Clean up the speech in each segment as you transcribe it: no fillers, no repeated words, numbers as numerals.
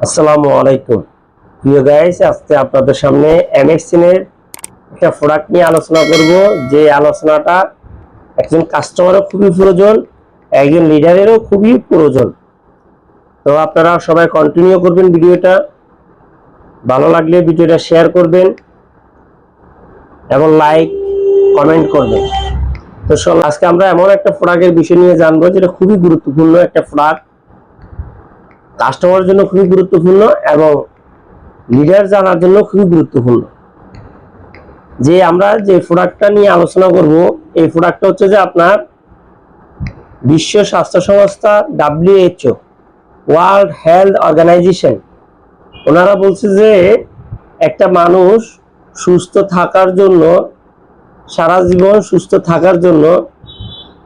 আসসালামু আলাইকুম প্রিয় গাইস, আজকে আপনাদের সামনে এমএক্সিন এর একটা প্রোডাক্ট নিয়ে আলোচনা করব। যে আলোচনাটা একজন কাস্টমারও খুবই প্রয়োজন, একজন লিডারেরও খুবই প্রয়োজন। তো আপনারা সবাই কন্টিনিউ করবেন ভিডিওটা, ভালো লাগলে ভিডিওটা শেয়ার করবেন এবং লাইক কমেন্ট করবেন। তো আজকে আমরা এমন একটা প্রোডাক্টের বিষয় নিয়ে জানবো যেটা খুবই গুরুত্বপূর্ণ একটা প্রোডাক্ট, কাস্টমারের জন্য খুবই গুরুত্বপূর্ণ এবং লিডার জানার জন্য খুবই গুরুত্বপূর্ণ। যে আমরা যে প্রোডাক্টটা নিয়ে আলোচনা করব, এই প্রোডাক্টটা হচ্ছে যে আপনার বিশ্ব স্বাস্থ্য সংস্থা WHO, ওয়ার্ল্ড হেলথ অর্গানাইজেশন, ওনারা বলছে যে একটা মানুষ সুস্থ থাকার জন্য, সারা জীবন সুস্থ থাকার জন্য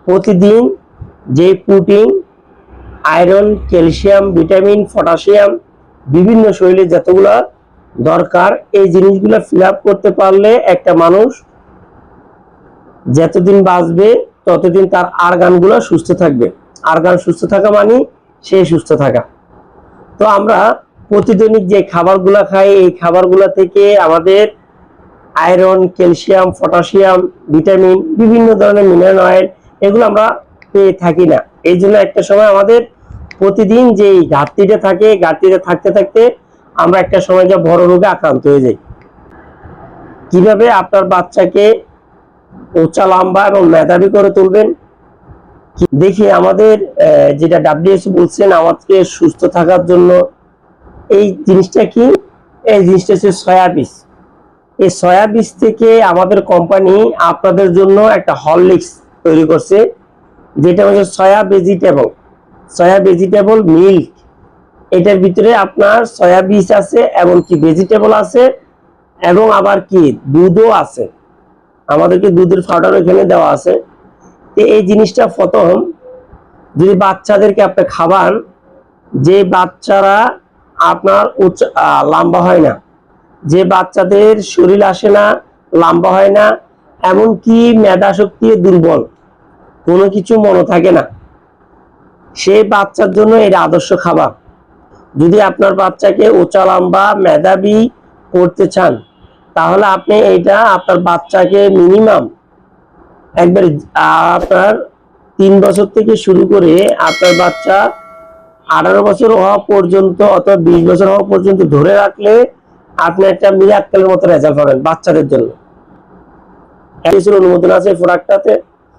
প্রতিদিন যে protein, iron, calcium, vitamin, potassium, বিভিন্ন শরীরে যতগুলা দরকার, এই জিনিসগুলো ফিল আপ করতে পারলে একটা মানুষ যতদিন বাঁচবে ততদিন তার অর্গানগুলো সুস্থ থাকবে। অর্গান সুস্থ থাকা মানে সে সুস্থ থাকা। তো আমরা প্রতিদিনিক যে খাবারগুলো খাই, এই খাবারগুলো থেকে আমাদের আয়রন, ক্যালসিয়াম, পটাশিয়াম, ভিটামিন, বিভিন্ন ধরনের মিনারেল অয়েল, এগুলো আমরা পেয়ে থাকি না। এই জন্য একটা সময় আমাদের প্রতিদিন যে ঘাটতিটা থাকে, ঘাটতিটা থাকতে থাকতে আমরা একটা সময় যা বড় রোগে আক্রান্ত হয়ে যাই। কিভাবে আপনার বাচ্চাকে উঁচা, লম্বা এবং মেধাবী করে তুলবেন, দেখি আমাদের যেটা WHO বলছেন আমাদেরকে সুস্থ থাকার জন্য, এই জিনিসটা কি? এই জিনিসটা হচ্ছে সয়া বীজ। এই সয়া বীজ থেকে আমাদের কোম্পানি আপনাদের জন্য একটা হরলিক্স তৈরি করছে, যেটা হচ্ছে সয়া ভেজিটেবল মিল্ক। এটার ভিতরে আপনার সয়া বীজ আছে এবং কি ভেজিটেবল আছে এবং আবার কি দুধও আছে। আমাদেরকে দুধের পাউডার এখানে দেওয়া আছে। তো এই জিনিসটা প্রথম যদি বাচ্চাদেরকে আপনি খাবার, যে বাচ্চারা আপনার লম্বা হয় না, যে বাচ্চাদের শরীর আসে না, লম্বা হয় না, এমনকি মেধা শক্তি দুর্বল, কোনো কিছু মনে থাকে না, সেই বাচ্চার জন্য এটা আদর্শ খাবার। যদি আপনার বাচ্চাকে উঁচা, লম্বা, মেধাবী করতে চান, তাহলে আপনি এটা আপনার বাচ্চাকে মিনিমাম একবার আপনার 3 বছর থেকে শুরু করে আপনার বাচ্চা 18 বছর হওয়া পর্যন্ত অথবা 20 বছর হওয়া পর্যন্ত ধরে রাখলে আপনি একটা মিরাক্কেলের মতো রেজাল্ট পাবেন বাচ্চাদের জন্য। অনুমোদন আছে প্রোডাক্টটাতে,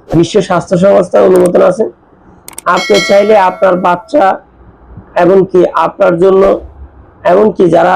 বিশ্ব স্বাস্থ্য সংস্থার অনুমোদন আছে। আপনি চাইলে আপনার বাচ্চা এমনকি আপনার জন্য, এমনকি যারা